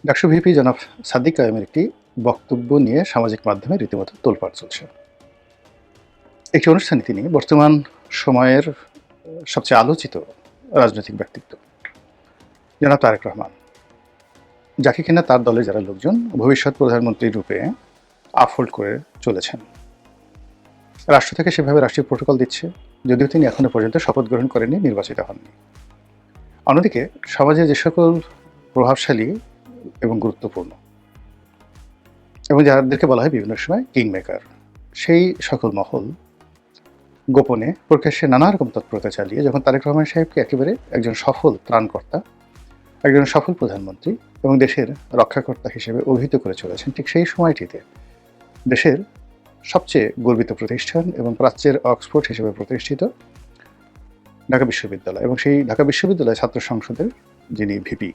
DUCSU VP জনাব সাদিক কায়েমের একটি বক্তব্য নিয়ে সামাজিক মাধ্যমে রীতিমতো তোলপাড় চলছে। একটি অনুষ্ঠানে তিনি বর্তমান সময়ের সবচেয়ে আলোচিত রাজনৈতিক ব্যক্তিত্ব জনাব তারেক রহমান, যাকে কিনা তার দলের যারা লোকজন ভবিষ্যৎ প্রধানমন্ত্রী রূপে আফোল্ড করে চলেছেন। রাষ্ট্র থেকে সেভাবে রাষ্ট্রীয় প্রোটোকল দিচ্ছে, যদিও তিনি এখনো পর্যন্ত শপথ গ্রহণ করেননি, নির্বাচিত হননি। অন্যদিকে সমাজে যে সকল প্রভাবশালী এবং গুরুত্বপূর্ণ এবং যাদেরকে বলা হয় বিভিন্ন সময় কিং মেকার, সেই সকল মহল গোপনে প্রকাশ্যে নানা রকম তৎপরতা চালিয়ে যখন তারেক রহমান সাহেবকে একেবারে একজন সফল ত্রাণকর্তা, একজন সফল প্রধানমন্ত্রী এবং দেশের রক্ষাকর্তা হিসেবে অভিহিত করে চলেছেন, ঠিক সেই সময়টিতে দেশের সবচেয়ে গর্বিত প্রতিষ্ঠান এবং প্রাচ্যের অক্সফোর্ড হিসেবে প্রতিষ্ঠিত ঢাকা বিশ্ববিদ্যালয় এবং সেই ঢাকা বিশ্ববিদ্যালয় ছাত্র সংসদের যিনি ভিপি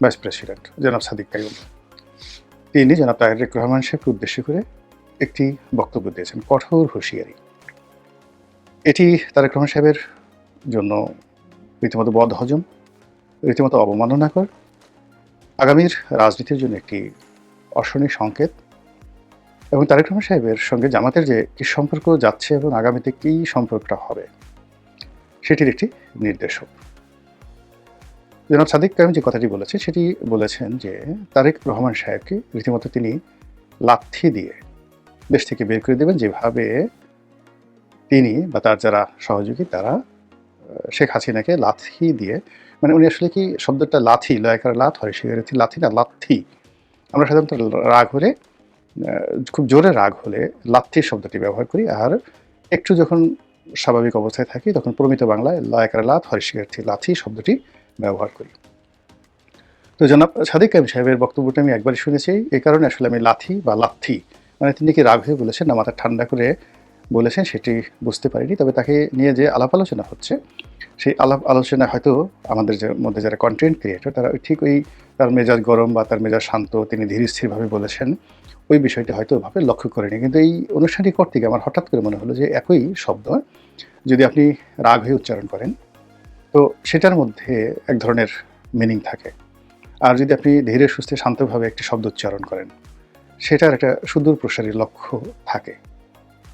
ভাইস প্রেসিডেন্ট জনাব সাদিক কাইয়ুম, তিনি জনাব তারেক রহমান সাহেবকে উদ্দেশ্য করে একটি বক্তব্য দিয়েছেন, কঠোর হুঁশিয়ারি। এটি তারেক রহমান সাহেবের জন্য রীতিমতো বদহজম, রীতিমতো অবমাননাকর, আগামীর রাজনীতির জন্য একটি অশনি সংকেত এবং তারেক রহমান সাহেবের সঙ্গে জামাতের যে কী সম্পর্ক যাচ্ছে এবং আগামীতে কী সম্পর্কটা হবে সেটির একটি নির্দেশক। জনাব সাদিক কায়েম যে কথাটি বলেছে সেটি বলেছেন যে তারেক রহমান সাহেবকে রীতিমতো তিনি লাথি দিয়ে দেশ থেকে বের করে দেবেন, যেভাবে তিনি বা তার যারা সহযোগী তারা শেখ হাসিনাকে লাথি দিয়ে, মানে উনি আসলে কি শব্দটা লাথি, লয়কার লাথ হয়, শিকারেথি লাথি না লাথি। আমরা সাধারণত রাগ হলে, খুব জোরে রাগ হলে লাথি শব্দটি ব্যবহার করি, আর একটু যখন স্বাভাবিক অবস্থায় থাকি তখন প্রমিত বাংলায় লয়কার লাথ হয়, শিকারেথি লাথি শব্দটি ব্যবহার করি। তো জনাব সাদিক কায়েম সাহেবের বক্তব্যটা আমি একবারই শুনেছি, এই কারণে আসলে আমি লাথি বা লাথি, মানে তিনি কি রাগ হয়ে বলেছেন না মাথা ঠান্ডা করে বলেছেন সেটি বুঝতে পারিনি। তবে তাকে নিয়ে যে আলাপ আলোচনা হচ্ছে, সেই আলাপ আলোচনায় হয়তো আমাদের মধ্যে যারা কন্টেন্ট ক্রিয়েটর তারা ঠিক ওই তার মেজাজ গরম বা তার মেজাজ শান্ত, তিনি ধীর স্থিরভাবে বলেছেন, ওই বিষয়টি হয়তো ওভাবে লক্ষ্য করেনি। কিন্তু এই অনুষ্ঠানটি করতে গিয়ে আমার হঠাৎ করে মনে হলো যে একই শব্দ যদি আপনি রাগ হয়ে উচ্চারণ করেন তো সেটার মধ্যে এক ধরনের মিনিং থাকে, আর যদি আপনি ধীরে সুস্থে শান্তভাবে একটি শব্দ উচ্চারণ করেন সেটার একটা সুদূর প্রসারী লক্ষ্য থাকে।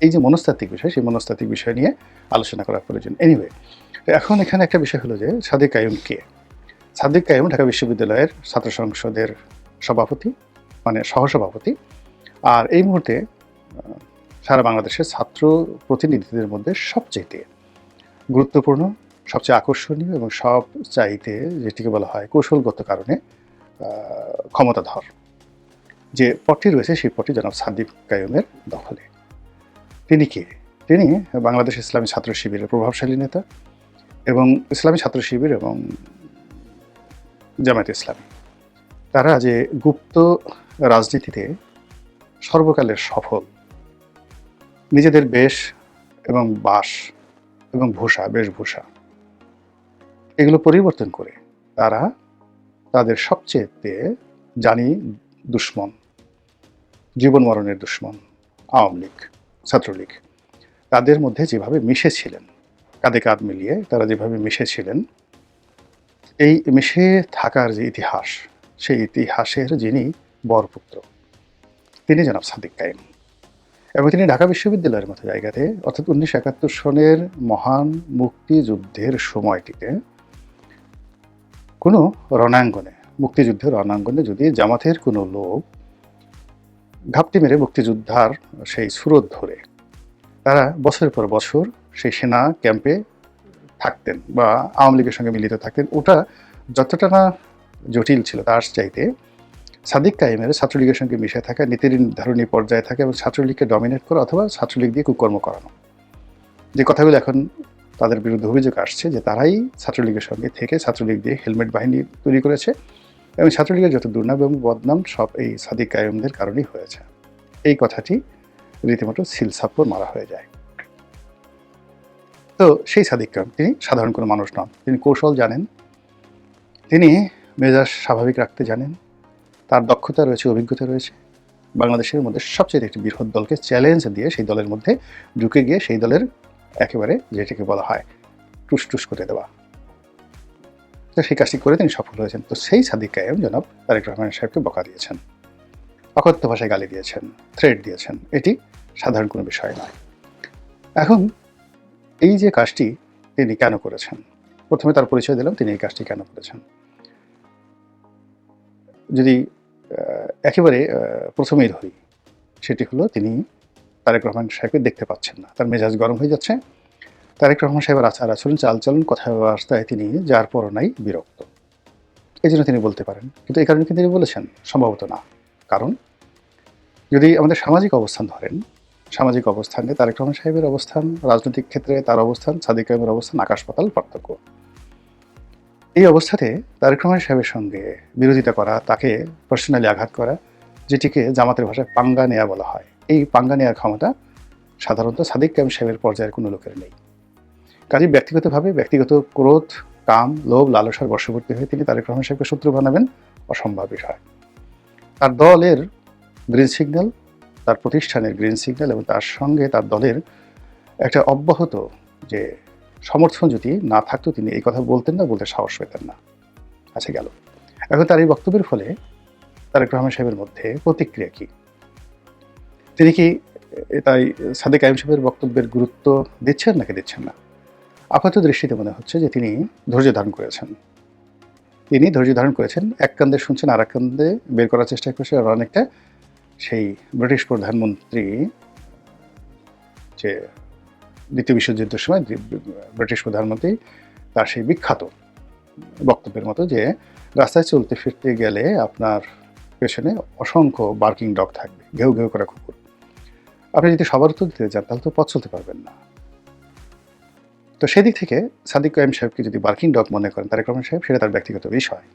এই যে মনস্তাত্ত্বিক বিষয়, সেই মনস্তাত্ত্বিক বিষয় নিয়ে আলোচনা করা প্রয়োজন। এনিওয়ে, এখন এখানে একটা বিষয় হলো যে সাদিক কাইয়ুম কে? সাদিক কাইয়ুম ঢাকা বিশ্ববিদ্যালয়ের ছাত্র সংসদের সভাপতি, মানে সহসভাপতি, আর এই মুহূর্তে সারা বাংলাদেশের ছাত্র প্রতিনিধিদের মধ্যে সবচেয়ে গুরুত্বপূর্ণ, সবচেয়ে আকর্ষণীয় এবং সবচাইতে যেটিকে বলা হয় কৌশলগত কারণে ক্ষমতাধর যে পদটি রয়েছে, সেই পদটি জনাব সাদিক কাইয়ুমের দখলে। তিনি কে? তিনি বাংলাদেশ ইসলামী ছাত্র শিবিরের প্রভাবশালী নেতা এবং ইসলামী ছাত্র শিবির এবং জামায়াতে ইসলামী, তারা যে গুপ্ত রাজনীতিতে সর্বকালের সফল, নিজেদের বেশ এবং বাস এবং বেশভূষা এগুলো পরিবর্তন করে তারা তাদের সবচেয়ে জানি দুশ্মন, জীবন মরণের দুশ্মন আওয়ামী লীগ, ছাত্রলীগ, তাদের মধ্যে যেভাবে মিশেছিলেন, কাঁধে কাঁধ মিলিয়ে তারা যেভাবে মিশেছিলেন, এই মিশে থাকার যে ইতিহাস, সেই ইতিহাসের যিনি বরপুত্র তিনি জনাব সাদিক কায়েম। এবং তিনি ঢাকা বিশ্ববিদ্যালয়ের মতো জায়গাতে, অর্থাৎ 1971 সনের মহান মুক্তিযুদ্ধের সময়টিতে কোনো রণাঙ্গনে, মুক্তিযুদ্ধের রণাঙ্গনে যদি জামাতের কোনো লোক ঘাপটি মেরে মুক্তিযোদ্ধার সেই সুরত ধরে তারা বছরের পর বছর সেই সেনা ক্যাম্পে থাকতেন বা আওয়ামী লীগের সঙ্গে মিলিত থাকতেন, ওটা যতটা না জটিল ছিল তার চাইতে সাদিক কায়েমের ছাত্রলীগের সঙ্গে মিশে থাকা, নীতি নির্ধারণী পর্যায়ে থাকা এবং ছাত্রলীগকে ডমিনেট করা অথবা ছাত্রলীগ দিয়ে কুকর্ম করানো, যে কথাগুলো এখন তাদের বিরুদ্ধে অভিযোগ আসছে যে তারাই ছাত্রলীগের সঙ্গে থেকে ছাত্রলীগ দিয়ে হেলমেট বাহিনী তৈরি করেছে এবং ছাত্রলীগের যত দুর্নাম এবং বদনাম সব এই সাদিক কায়েমদের কারণেই হয়েছে, এই কথাটি রীতিমতো সিলসাপ্পর মারা হয়ে যায়। তো সেই সাদিক কায়েম তিনি সাধারণ কোনো মানুষ নন, তিনি কৌশল জানেন, তিনি মেজাজ স্বাভাবিক রাখতে জানেন, তার দক্ষতা রয়েছে, অভিজ্ঞতা রয়েছে। বাংলাদেশের মধ্যে সবচেয়ে একটি বৃহৎ দলকে চ্যালেঞ্জ দিয়ে সেই দলের মধ্যে ঢুকে গিয়ে সেই দলের একেবারে যেটাকে বলা হয় টুস টুস করে দেওয়া। তো সেই কাজটি করে তিনি সফল হয়েছেন। তো সেই সাদিক কায়েম জনাব তারেক রহমান সাহেবকে বকা দিয়েছেন, অকথ্য ভাষায় গালি দিয়েছেন, থ্রেট দিয়েছেন। এটি সাধারণ কোনো বিষয় নয়। এখন এই যে কাজটি তিনি কেন করেছেন, প্রথমে তার পরিচয় দিলাম তিনি এই কাজটি কেন করেছেন। যদি একেবারে প্রথমেই ধরি, সেটি হলো তিনি তারেক রহমান সাহেবকে দেখতে পাচ্ছেন না, তার মেজাজ গরম হয়ে যাচ্ছে। তারেক রহমান সাহেবের আচার আচরণ, চালচলন, কথাবার্তায় তিনি যার পরনাই বিরক্ত, এই জন্য তিনি বলতে পারেন। কিন্তু এই কারণে কি তিনি বলেছেন? সম্ভবত না। কারণ যদি আমাদের সামাজিক অবস্থান ধরেন, সামাজিক অবস্থানে তারেক রহমান সাহেবের অবস্থান, রাজনৈতিক ক্ষেত্রে তার অবস্থান, সাদিক কায়েমের অবস্থান আকাশ পাতাল পার্থক্য। এই অবস্থাতে তারেক রহমান সাহেবের সঙ্গে বিরোধিতা করা, তাকে পার্সোনালি আঘাত করা, যেটিকে জামাতের ভাষায় পাঙ্গা নেয়া বলা হয়, এই পাঙ্গা নেওয়ার ক্ষমতা সাধারণত সাদিক কায়েম সাহেবের পর্যায়ের কোনো লোকের নেই। কাজেই ব্যক্তিগতভাবে ব্যক্তিগত ক্রোধ, কাম, লোভ, লালসার বশবর্তী হয়ে তিনি তারেক রহমান সাহেবকে শত্রু বানাবেন, অসম্ভব বিষয়। তার দলের গ্রিন সিগন্যাল, তার প্রতিষ্ঠানের গ্রিন সিগন্যাল এবং তার সঙ্গে তার দলের একটা অব্যাহত যে সমর্থন যদি না থাকতো, তিনি এই কথা বলতেন না, বলতে সাহস পেতেন না। আচ্ছা, গেল। এখন তার এই বক্তব্যের ফলে তারেক রহমান সাহেবের মধ্যে প্রতিক্রিয়া কি? তিনি কি তাই সাদিক কায়েম সাহেবের বক্তব্যের গুরুত্ব দিচ্ছেন নাকি দিচ্ছেন না? আপাত দৃষ্টিতে মনে হচ্ছে যে তিনি ধৈর্য ধারণ করেছেন। তিনি ধৈর্য ধারণ করেছেন, এক কান্দে শুনছেন, আর এক কান্দে বের করার চেষ্টা করছেন। আর অনেকটা সেই ব্রিটিশ প্রধানমন্ত্রী, যে দ্বিতীয় বিশ্বযুদ্ধের সময় ব্রিটিশ প্রধানমন্ত্রী, তার সেই বিখ্যাত বক্তব্যের মতো যে রাস্তায় চলতে ফিরতে গেলে আপনার পেছনে অসংখ্য বার্কিং ডগ থাকবে, ঘেউ ঘেউ করা কুকুর। আপনি যদি সবার উত্তর দিতে যান তাহলে তো পথ চলতে পারবেন না। তো সেদিক থেকে সাদিক কায়েম সাহেবকে যদি বার্কিং ডগ মনে করেন তারেক রহমান সাহেব, সেটা তার ব্যক্তিগত বিষয়।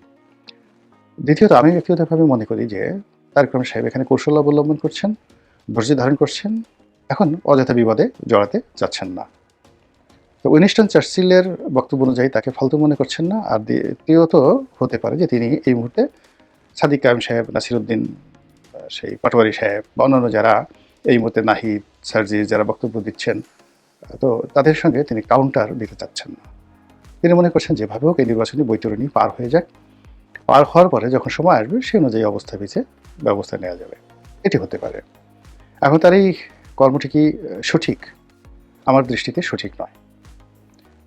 দ্বিতীয়ত, আমি ব্যক্তিগতভাবে মনে করি যে তারেক রহমান সাহেব এখানে কৌশল অবলম্বন করছেন, ধৈর্য ধারণ করছেন, এখন অযথা বিবাদে জড়াতে যাচ্ছেন না। তো উইনস্টন চার্চিলের বক্তব্য অনুযায়ী তাকে ফালতু মনে করছেন না। আর দ্বিতীয়ত হতে পারে যে তিনি এই মুহূর্তে সাদিক কায়েম সাহেব, নাসিরুদ্দিন, সেই পাটোয়ারি সাহেব বা অন্যান্য যারা এই মুহূর্তে নাহিদ, সার্জিস যারা বক্তব্য দিচ্ছেন, তো তাদের সঙ্গে তিনি কাউন্টার দিতে চাচ্ছেন না। তিনি মনে করছেন যেভাবে হোক এই নির্বাচনী বৈতরণী পার হয়ে যাক, পার হওয়ার পরে যখন সময় আসবে সেই অনুযায়ী অবস্থা পিছে ব্যবস্থা নেওয়া যাবে, এটি হতে পারে। এখন তার এই কর্মটি কি সঠিক? আমার দৃষ্টিতে সঠিক নয়,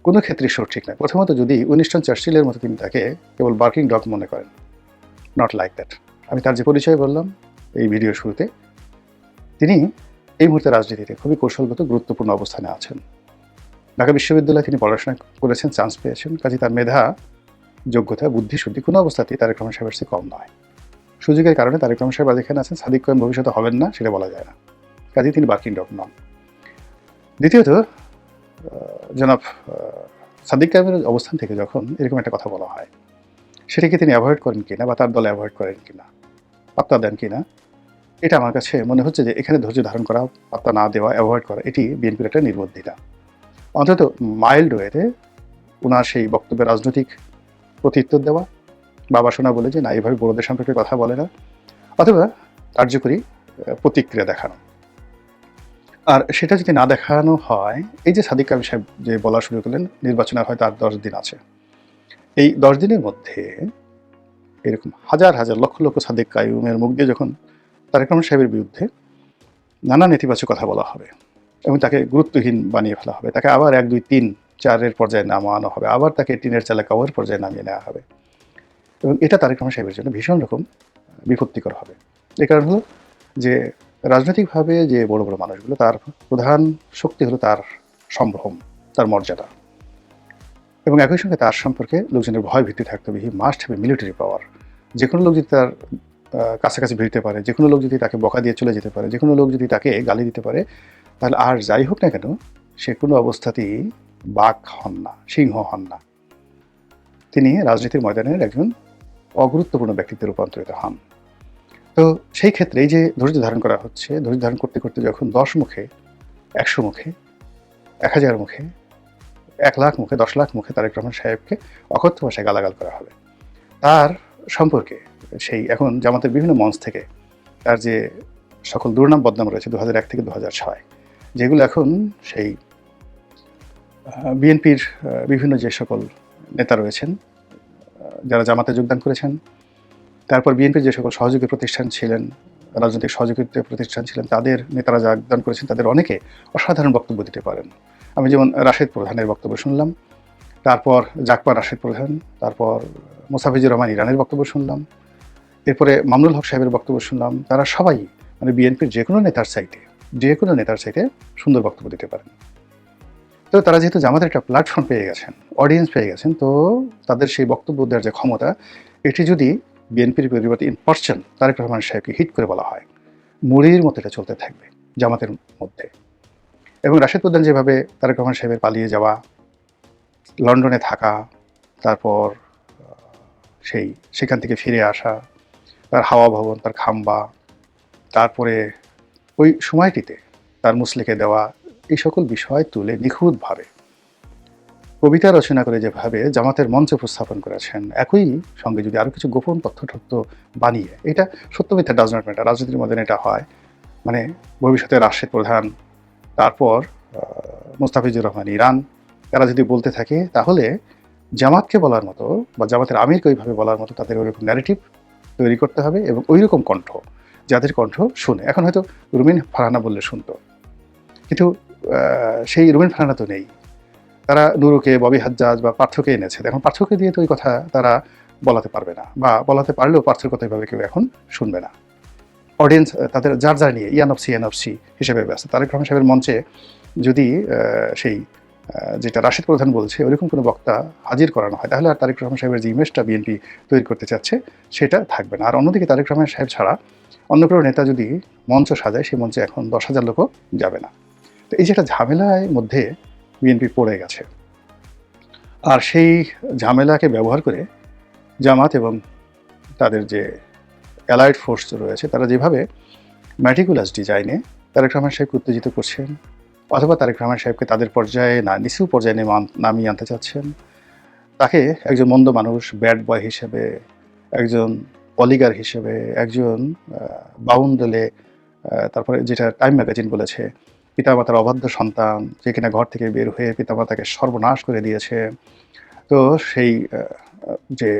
কোনো ক্ষেত্রে সঠিক নয়। প্রথমত, যদি উইনস্টন চার্চিলের মতো তিনি তাকে কেবল বার্কিং ডগ মনে করেন, নট লাইক দ্যাট। আমি তার যে পরিচয় বললাম এই ভিডিওর শুরুতে, তিনি এই মুহূর্তে রাজনীতিতে খুবই কৌশলগত গুরুত্বপূর্ণ অবস্থানে আছেন। ঢাকা বিশ্ববিদ্যালয়ে তিনি পড়াশোনা করেছেন, চান্স পেয়েছেন। কাজে তার মেধা, যোগ্যতা, বুদ্ধি শুদ্ধি কোনো অবস্থাতেই তারেক রহমান সাহেবের চেয়ে কম নয়। সুযোগের কারণে তারেক রহমান সাহেব আজ এখানে আছেন, সাদিক কায়েম ভবিষ্যতে হবেন না সেটা বলা যায় না। কাজেই তিনি বার্কিং ডগ নন। দ্বিতীয়ত, জনাব সাদিক কায়েমের অবস্থান থেকে যখন এরকম একটা কথা বলা হয়, সেটাকে তিনি অ্যাভয়েড করেন কিনা বা তার দলে অ্যাভয়েড করেন কিনা, পাত্তা দেন কিনা, এটা আমার কাছে মনে হচ্ছে যে এখানে ধৈর্য ধারণ করা, পাত্তা না দেওয়া, অ্যাভয়েড করা, এটি বিএনপির একটা নির্বুদ্ধিতা। অন্তত মাইল্ড ওয়েতে ওনার সেই বক্তব্যের রাজনৈতিক প্রত্যুত্তর দেওয়া, বাবা শোনা বলে যে না এইভাবে বড়দের সম্পর্কে কথা বলে না, অথবা কার্যকরী প্রতিক্রিয়া দেখানো। আর সেটা যদি না দেখানো হয়, এই যে সাদিক কায়েম সাহেব যে বলা শুরু করলেন নির্বাচনের হয়তো আর 10 দিন আছে, এই 10 দিনের মধ্যে এরকম হাজার হাজার লক্ষ লক্ষ সাদিক কায়েমের মুখ দিয়ে যখন তারেক রহমান সাহেবের বিরুদ্ধে নানা নেতিবাচক কথা বলা হবে এবং তাকে গুরুত্বহীন বানিয়ে ফেলা হবে, তাকে আবার 1, 2, 3, 4 পর্যায়ে নামানো হবে, আবার তাকে টিনের চালে কাওয়ার পর্যায়ে নামিয়ে নেওয়া হবে, এবং এটা তারেক রহমান সাহেবের জন্য ভীষণ রকম বিপত্তিকর হবে। এই কারণ হলো যে রাজনৈতিকভাবে যে বড় বড় মানুষগুলো, তার প্রধান শক্তি হলো তার সম্ভ্রম, তার মর্যাদা, এবং একই সঙ্গে তার সম্পর্কে লোকজনের ভয় ভীতি থাকতে হবে। He must have a military পাওয়ার। যে কোনো লোক যদি তার কাছাকাছি ভিড়তে পারে, যে কোনো লোক যদি তাকে বকা দিয়ে চলে যেতে পারে, যে কোনো লোক যদি তাকে গালি দিতে পারে, তাহলে আর যাই হোক না কেন সে কোনো অবস্থাতেই বাঘ হন না, সিংহ হন না। তিনি রাজনীতির ময়দানের একজন অগুরুত্বপূর্ণ ব্যক্তিত্বে রূপান্তরিত হন। তো সেই ক্ষেত্রে এই যে ধৈর্য ধারণ করা হচ্ছে, ধৈর্য ধারণ করতে করতে যখন 10 মুখে, 100 মুখে, 1000 মুখে, 1 লাখ মুখে, 10 লাখ মুখে তারেক রহমান সাহেবকে অকথ্য ভাষায় গালাগাল করা হবে, তার সম্পর্কে সেই এখন জামাতের বিভিন্ন মঞ্চ থেকে তার যে সকল দুর্নাম বদনাম রয়েছে 2001 থেকে 2006, যেগুলো এখন সেই বিএনপির বিভিন্ন যে সকল নেতা রয়েছেন, যারা জামাতে যোগদান করেছেন, তারপর বিএনপির যে সকল সহযোগী প্রতিষ্ঠান ছিলেন, রাজনৈতিক সহযোগিতা প্রতিষ্ঠান ছিলেন, তাদের নেতারা যোগদান করেছেন, তাদের অনেকে অসাধারণ বক্তব্য দিতে পারেন। আমি যেমন রাশেদ প্রধানের বক্তব্য শুনলাম, তারপর জাকপা রাশেদ প্রধান, তারপর মোস্তাফিজুর রহমান ইরানের বক্তব্য শুনলাম, এরপরে মামুনুল হক সাহেবের বক্তব্য শুনলাম। তারা সবাই মানে বিএনপির যে কোনো নেতার চাইতে সুন্দর বক্তব্য দিতে পারেন। তো তারা যেহেতু জামাতের একটা প্ল্যাটফর্ম পেয়ে গেছেন, অডিয়েন্স পেয়ে গেছেন, তো তাদের সেই বক্তব্য দেওয়ার যে ক্ষমতা, এটি যদি বিএনপির পরিবর্তে ইন পার্সন তারেক রহমান সাহেবকে হিট করে বলা হয়, মুড়ির মতো এটা চলতে থাকবে জামাতের মধ্যে। এবং রাশেদ প্রধান যেভাবে তারেক রহমান সাহেবের পালিয়ে যাওয়া, লন্ডনে থাকা, তারপর সেখান থেকে ফিরে আসা, তার হাওয়া ভবন, তার খাম্বা, তারপরে ওই সময়টিতে তার মুসলিকে দেওয়া, এই সকল বিষয় তুলে নিখুঁতভাবে কবিতা রচনা করে যেভাবে জামাতের মঞ্চে উপস্থাপন করেছেন, একই সঙ্গে যদি আরও কিছু গোপন তথ্য বানিয়ে, এটা সত্য মিথ্যা ডাজ নট ম্যাটার, রাজনীতির মধ্যে এটা হয়, মানে ভবিষ্যতে রাশেদ প্রধান, তারপর মোস্তাফিজুর রহমান ইরান, এরা যদি বলতে থাকে, তাহলে জামাতকে বলার মতো বা জামাতের আমিরকে ওইভাবে বলার মতো তাদের ওইরকম ন্যারেটিভ তৈরি করতে হবে, এবং ওইরকম কণ্ঠ, যাদের কণ্ঠ শুনে। এখন হয়তো রুমিন ফারহানা বললে শুনতো, কিন্তু সেই রুমিন ফারহানা তো নেই। তারা নুরুকে, ববি হাজ্জাজ বা পার্থকে এনেছে। এখন পার্থকে দিয়ে তো ওই কথা তারা বলাতে পারবে না, বা বলাতে পারলেও পার্থর কথা এভাবে কেউ এখন শুনবে না। অডিয়েন্স তাদের যার নিয়ে এনঅফসি হিসেবে ব্যস্ত। তারেক রহমান সাহেবের মঞ্চে যদি সেই যেটা রাশেদ প্রধান বলছে ওইরকম কোনো বক্তা হাজির করানো হয়, তাহলে আর তারেক রহমান সাহেবের যে ইমেজটা বিএনপি তৈরি করতে চাচ্ছে সেটা থাকবে না। আর অন্যদিকে তারেক রহমান সাহেব ছাড়া অন্য কোনো নেতা যদি মঞ্চ সাজায়, সেই মঞ্চে এখন 10,000 লোকও যাবে না। তো এই যে একটা ঝামেলার মধ্যে বিএনপি পড়ে গেছে, আর সেই ঝামেলাকে ব্যবহার করে জামাত এবং তাদের যে অ্যালাইড ফোর্স রয়েছে, তারা যেভাবে ম্যাটিকুলাস ডিজাইনে তারেক রহমান সাহেবকে উত্তেজিত করছেন, অথবা তারেক রহমান সাহেবকে তাদের পর্যায়ে নিচু পর্যায়ে নামিয়ে আনতে চাচ্ছেন, তাকে একজন মন্দ মানুষ, ব্যাড বয় হিসেবে, একজন অলিগার হিসেবে, একজন বাউন্ডলে, তারপরে যেটা টাইম ম্যাগাজিন বলেছে, পিতামাতার অবাধ্য সন্তান, যে কিনা ঘর থেকে বের হয়ে পিতামাতাকে সর্বনাশ করে দিয়েছে। তো সেই যে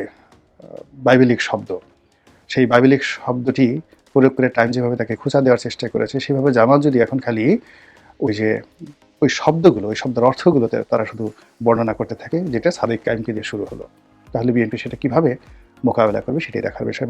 বাইবেলিক শব্দ, সেই বাইবেলিক শব্দটি প্রয়োগ করে টাইম যেভাবে তাকে খোঁচা দেওয়ার চেষ্টা করেছে, সেভাবে জামাত যদি এখন খালি ওই শব্দগুলো, ওই শব্দের অর্থগুলোতে তারা শুধু বর্ণনা করতে থাকে, যেটা সাদিক কায়েমকে দিয়ে শুরু হলো, তাহলে বিএনপি সেটা কিভাবে মোকাবেলা করবে সেটাই দেখার বিষয়।